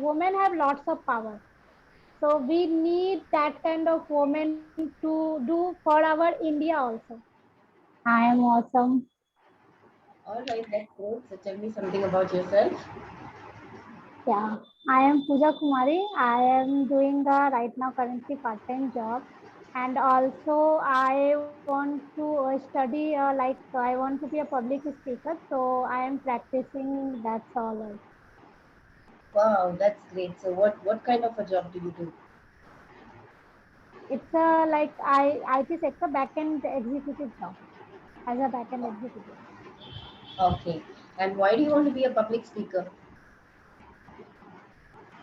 women have lots of power. So we need that kind of women to do for our India also. I am awesome. All right, that's great. So tell me something about yourself. Yeah, I am Puja Kumari. I am doing the right now currently part-time job, and also I want to study I want to be a public speaker. So I am practicing. That's all. Wow, that's great. So what kind of a job do you do? It's like IT sector backend executive job as a backend executive. Okay. And why do you want to be a public speaker?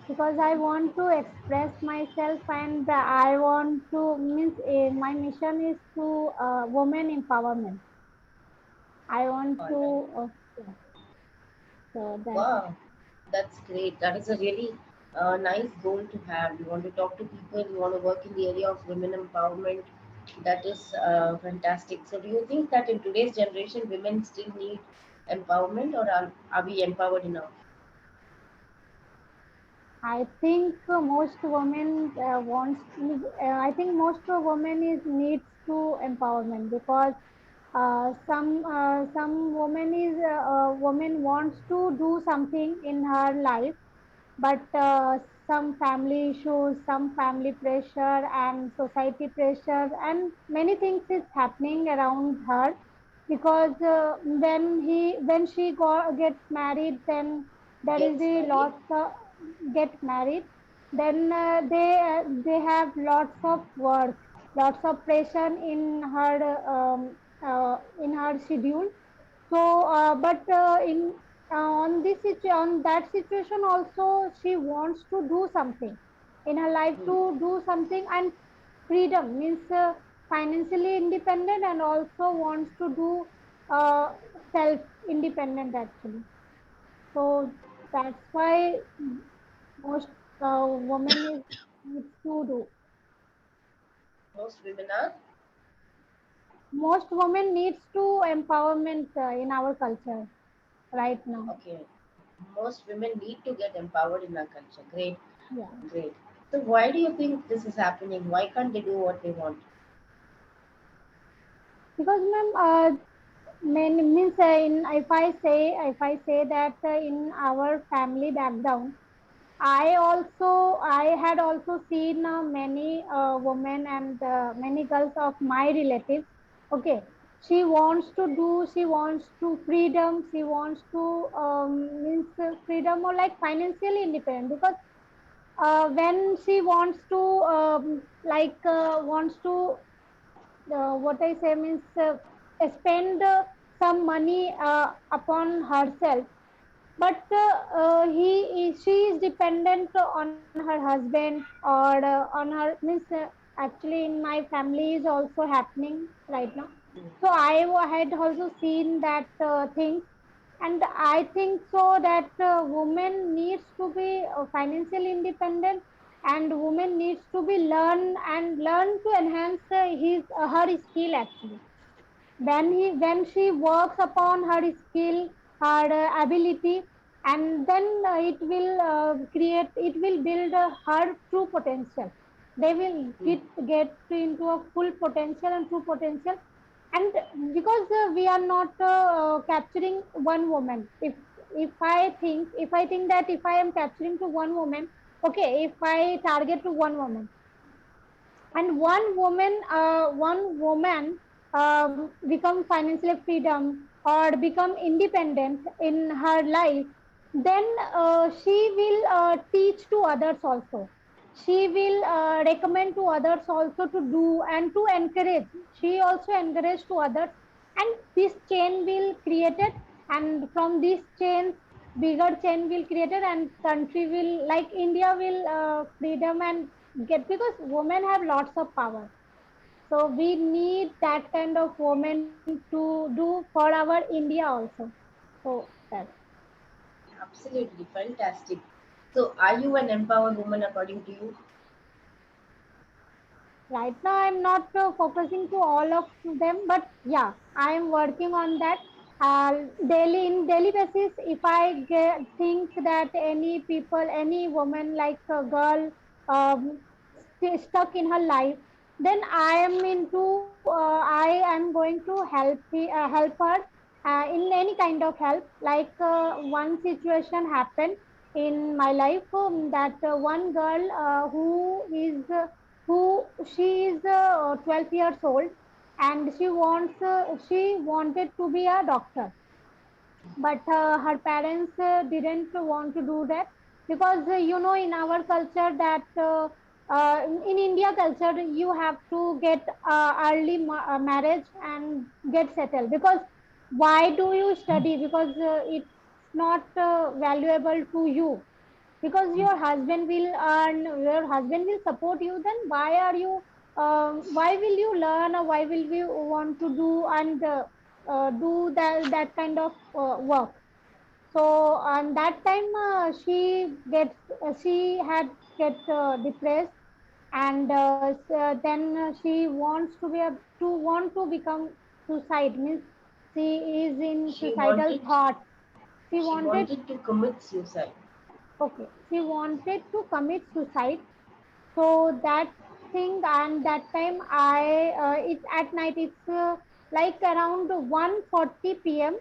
Because I want to express myself, and I want to means my mission is to women empowerment. I want All right. to yeah, so that Wow, that's great. That is a really nice goal to have. You want to talk to people, you want to work in the area of women empowerment. That is fantastic. So, do you think that in today's generation, women still need empowerment, or are we empowered enough? I think most women wants. I think most women is needs to empowerment because some woman wants to do something in her life, but some family issues, some family pressure, and society pressure, and many things is happening around her. Because when she gets married, then there is Gets a married? lots of get married, then they have lots of work, lots of pressure in her schedule. So, but in on that situation also, she wants to do something in her life, Hmm. to do something, and freedom means financially independent, and also wants to do uh, self independent actually. So that's why most women is needs to do. Most women are? Most women needs to empowerment in our culture right now. Okay. Most women need to get empowered in our culture. Great, Yeah. great. So, why do you think this is happening? Why can't they do what they want? Because ma'am, means if I say that in our family background, I had also seen many women and many girls of my relatives. Okay, she wants to freedom, she wants to means freedom, or like financially independent, because when she wants to wants to what I say means spend some money upon herself, but she is dependent on her husband, or on her means actually in my family is also happening right now. Hmm. So I had also seen that things, and I think so that woman needs to be financially independent, and woman needs to be learn to enhance his her skill actually. When she works upon her skill, her ability, and then it will build her true potential. They will Hmm. get into a full potential and true potential. And because we are not capturing one woman, if I think that if I am capturing to one woman, okay, if I target to one woman, and one woman become financially freedom or become independent in her life, then she will teach to others also. She will recommend to others also to do, and to encourage, she also encourage to others, and this chain will created, and from this chain bigger chain will created, and country will, like India will freedom and get, because women have lots of power. So we need that kind of women to do for our India also. So that Absolutely fantastic. So, are you an empowered woman according to you? right now I'm not focusing to all of them, but yeah, I am working on that. uh, daily in daily basis, if I think that any people, any woman, like a girl, stuck in her life, then I am into I am going to help her in any kind of help. Like one situation happened in my life, that one girl who she is 12 years old, and she wanted to be a doctor, but her parents didn't want to do that, because in our culture that in India culture, you have to get early marriage and get settled. Because why do you study? Because it's not valuable to you, because your husband will support you. Then why will you learn, or why will you want to do and do that kind of work? So on that time, she had get depressed, and then she wants to want to become suicide, means she is in She suicidal wanted thoughts. She she wanted wanted to commit suicide. Okay, she wanted to commit suicide. So that thing, and that time it's at night, it's like around 1:40 p.m.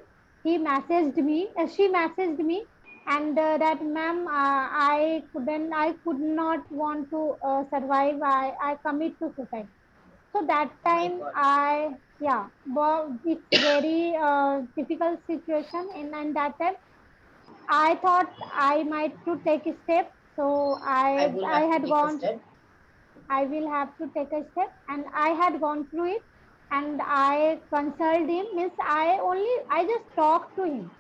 She messaged me, and that, ma'am, I could not want to survive. I commit to suicide. So that Oh my time, God. yeah, but it's very difficult situation. And that time I thought I might to take a step. So I will I have to had take a gone. step. I will have to take a step, and I had gone through it, and I consulted him. Means I just talked to him,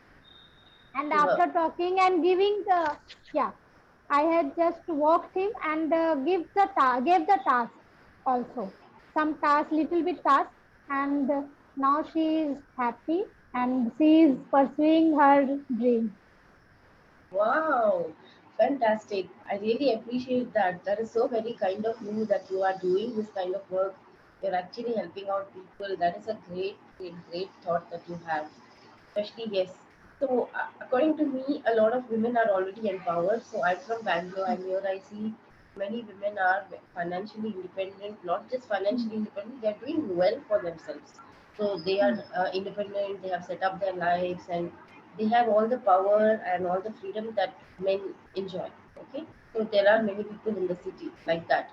and To her. after talking and giving the, yeah, I had just walked him and gave the task also, some task, little bit task, and now she is happy, and she is pursuing her dream. Wow, fantastic. I really appreciate that. That is so very kind of you that you are doing this kind of work. You're actually helping out people. That is a great, great, great thought that you have. Especially, yes. So, according to me, a lot of women are already empowered. So, I'm from Bangalore, and here I see many women are financially independent, not just financially Mm, independent, they are doing well for themselves. So, they are mm, independent, they have set up their lives, and they have all the power and all the freedom that men enjoy. Okay, so there are many people in the city like that,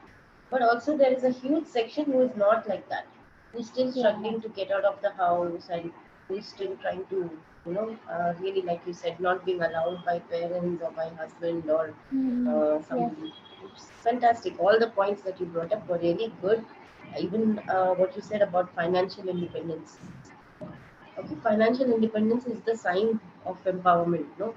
but also there is a huge section who is not like that, who's still yeah, right. struggling to get out of the house, and who's still trying to, really, like you said, not being allowed by parents or by husband or Yes, somebody. It's fantastic. All the points that you brought up were really good. Even what you said about financial independence. Okay, financial independence is the sign of empowerment. No,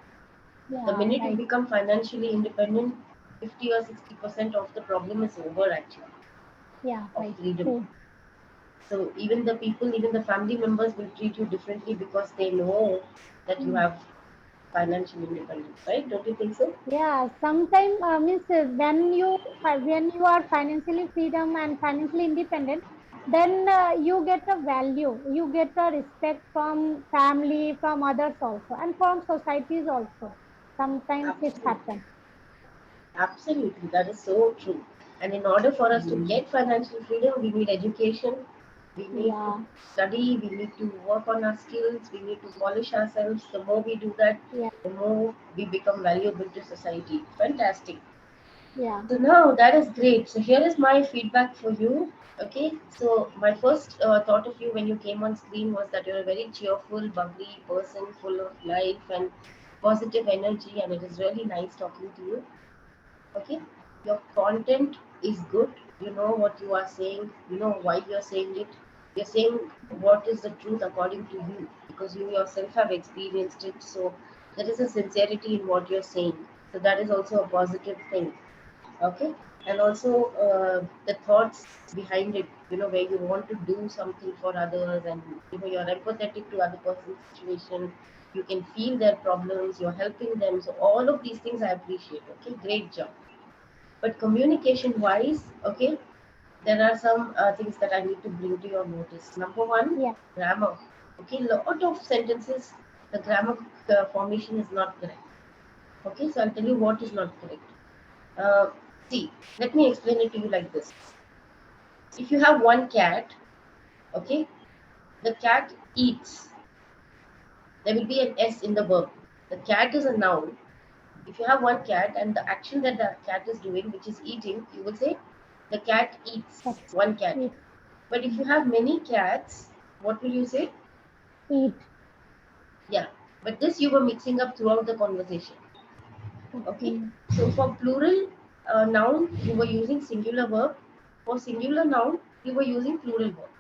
the yeah, minute you right. become financially independent, 50 or 60% of the problem is over actually, Yeah, of right. freedom. True. So even the people, even the family members will treat you differently because they know that you Mm. have financial independence, right? Don't you think so? Yeah, sometimes means when you are financially freedom and financially independent, then you get a value, you get a respect from family, from others also, and from societies also. Sometimes it Absolutely. happens. Absolutely, that is so true. And in order for us to get financial freedom, we need education, we need to Yeah, study, we need to work on our skills, we need to polish ourselves. The more we do that, yeah, the more we become valuable to society. Fantastic. yeah, So now that is great. So here is my feedback for you. Okay, so my first thought of you when you came on screen was that you're a very cheerful, bubbly person, full of life and positive energy, and it is really nice talking to you. Okay, your content is good, you know what you are saying, you know why you're saying it, you're saying what is the truth according to you because you yourself have experienced it. So there is a sincerity in what you're saying, so that is also a positive thing. Okay, and also the thoughts behind it, you know, where you want to do something for others, and you know you're empathetic to other person's situation, you can feel their problems, you're helping them. So all of these things I appreciate. Okay, great job. But communication wise, okay, there are some things that I need to bring to your notice. Number one, yeah. grammar. Okay, lot of sentences, the grammar formation is not correct. Okay, so I'll tell you what is not correct. Uh, See, let me explain it to you like this. If you have one cat, okay, the cat eats. There will be an S in the verb. The cat is a noun. If you have one cat and the action that the cat is doing, which is eating, you will say the cat eats. Cat. One cat. Eat. But if you have many cats, what will you say? Eat. Yeah. But this you were mixing up throughout the conversation. Okay. Okay. So for plural noun, you were using singular verb. For singular noun, you were using plural verb.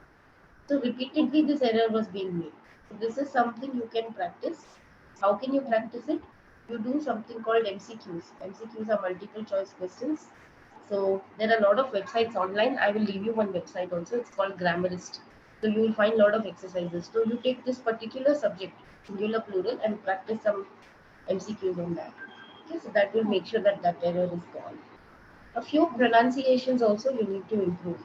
So repeatedly, Okay. this error was being made. So this is something you can practice. How can you practice it? You do something called MCQs. MCQs are multiple choice questions. So there are a lot of websites online. I will leave you one website also. It's called Grammarist. So you will find a lot of exercises. So you take this particular subject, singular, plural, and practice some MCQs on that. Okay, so that will make sure that that error is gone. A few pronunciations also you need to improve.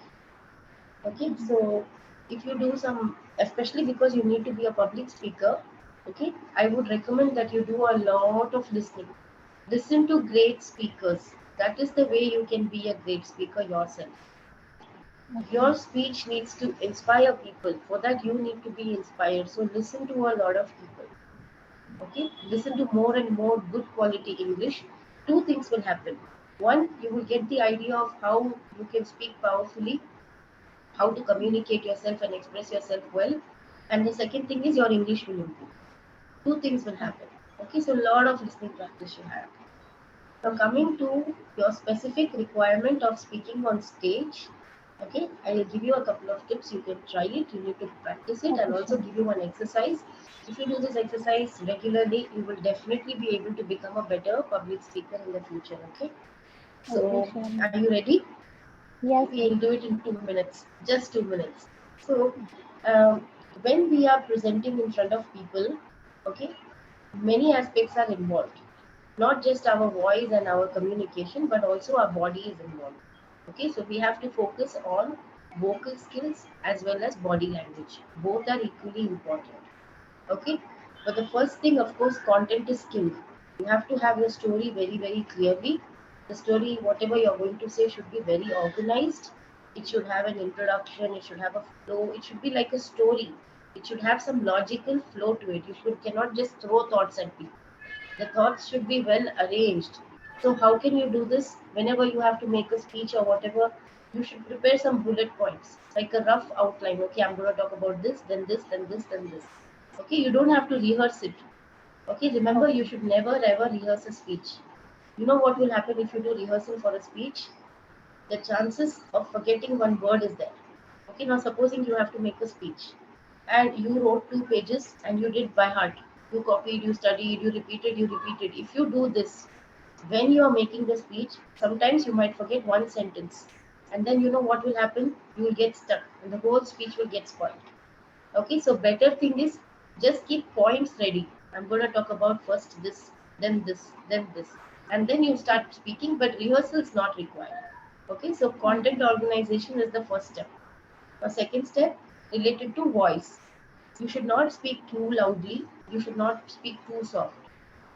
Okay, so if you do some, especially because you need to be a public speaker, okay, I would recommend that you do a lot of listening. Listen to great speakers. That is the way you can be a great speaker yourself. Your Okay. speech needs to inspire people. For that, you need to be inspired. So listen to a lot of people. Okay, listen to more and more good quality English. Two things will happen. One, you will get the idea of how you can speak powerfully, how to communicate yourself and express yourself well. And the second thing is your English will improve. Two things will happen. Okay, so a lot of listening practice you have. Now coming to your specific requirement of speaking on stage, okay, I will give you a couple of tips. You can try it. You need to practice it, and Okay, also sure. give you one exercise. If you do this exercise regularly, you will definitely be able to become a better public speaker in the future. Okay. Okay, So, sure. are you ready? Yes, We'll do it in 2 minutes, just 2 minutes. So, um, when we are presenting in front of people, okay, many aspects are involved. Not just our voice and our communication, but also our body is involved. Okay, so we have to focus on vocal skills as well as body language. Both are equally important. Okay, but the first thing, of course, content is king. You have to have your story very, very clearly. The story, whatever you're going to say, should be very organized. It should have an introduction, it should have a flow, it should be like a story. It should have some logical flow to it. Cannot just throw thoughts at people. The thoughts should be well arranged. So how can you do this? Whenever you have to make a speech or whatever, you should prepare some bullet points, like a rough outline. Okay, I'm going to talk about this, then this, then this, then this. Okay, you don't have to rehearse it. Okay, remember, okay. you should never ever rehearse a speech. You know what will happen if you do rehearsal for a speech? The chances of forgetting one word is there. Okay, now supposing you have to make a speech and you wrote 2 pages and you did by heart. You copied, you studied, you repeated, you repeated. If you do this, when you are making the speech, sometimes you might forget one sentence. And then you know what will happen? You will get stuck and the whole speech will get spoiled. Okay, so better thing is just keep points ready. I'm going to talk about first this, then this, and then you start speaking, but rehearsal is not required. Okay, so content organization is the first step. A second step related to voice. You should not speak too loudly, you should not speak too soft.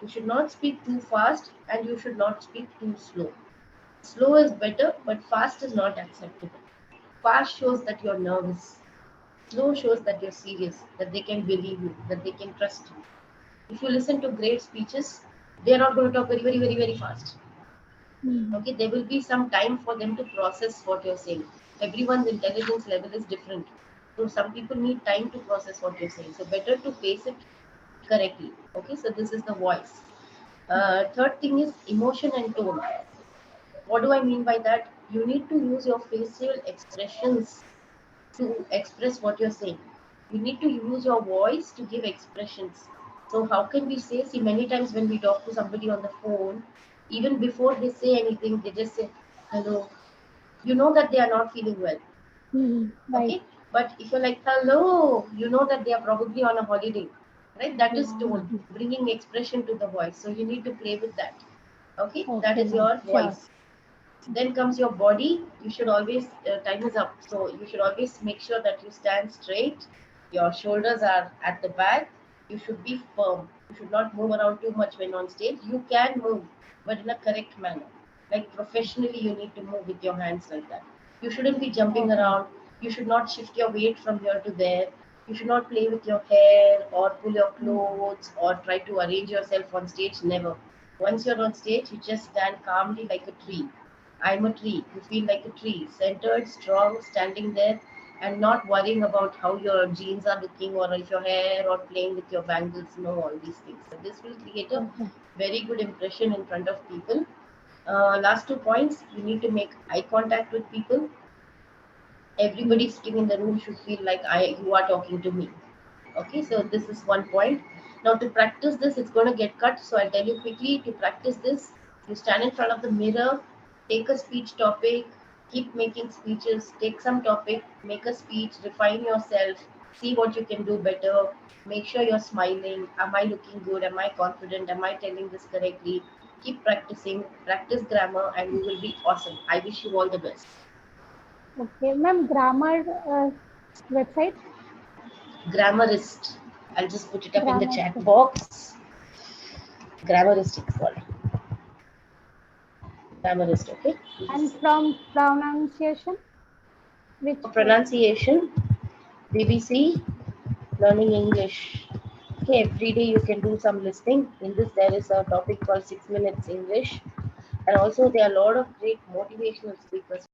You should not speak too fast, and you should not speak too slow. Slow is better, but fast is not acceptable. Fast shows that you're nervous. Slow shows that you're serious, that they can believe you, that they can trust you. If you listen to great speeches, they are not going to talk very, very, very, very fast. Hmm. Okay, there will be some time for them to process what you're saying. Everyone's intelligence level is different. So some people need time to process what you're saying. So better to pace it correctly. Okay, so this is the voice. Third thing is emotion and tone. What do I mean by that? You need to use your facial expressions to express what you're saying. You need to use your voice to give expressions. So, how can we say? See, many times when we talk to somebody on the phone, even before they say anything, they just say, hello. You know that they are not feeling well. Hmm. Right. Okay. But if you're like, hello, you know that they are probably on a holiday. Right? That is Yeah. tone, bringing expression to the voice. So, you need to play with that. Okay. That Okay, is ma'am. your Sure. voice. Then comes your body. You should always, time is up. So you should always make sure that you stand straight. Your shoulders are at the back. You should be firm. You should not move around too much when on stage. You can move, but in a correct manner. Like professionally, you need to move with your hands like that. You shouldn't be jumping Okay. around. You should not shift your weight from here to there. You should not play with your hair or pull your Mm. clothes or try to arrange yourself on stage. Never. Once you're on stage, you just stand calmly like a tree. I'm a tree. You feel like a tree, centered, strong, standing there, and not worrying about how your jeans are looking or if your hair or playing with your bangles. No, all these things. So this will create a Okay. very good impression in front of people. Last 2 points: you need to make eye contact with people. Everybody Mm. sitting in the room should feel like you are talking to me. Okay, so this is one point. Now to practice this, it's going to get cut, so I'll tell you quickly. To practice this, you stand in front of the mirror, take a speech topic, keep making speeches, take some topic, make a speech, refine yourself, see what you can do better, make sure you're smiling. Am I looking good? Am I confident? Am I telling this correctly? Keep practicing, practice grammar, and you will be awesome. I wish you all the best. Okay, ma'am, grammar website, Grammarist, I'll just put it up in the grammar, chat box. Grammarist it's called. Grammarist, okay? and from pronunciation, which For pronunciation, BBC, learning English. Okay, every day you can do some listening. In this, there is a topic called 6 minutes English. And also, there are a lot of great motivational speakers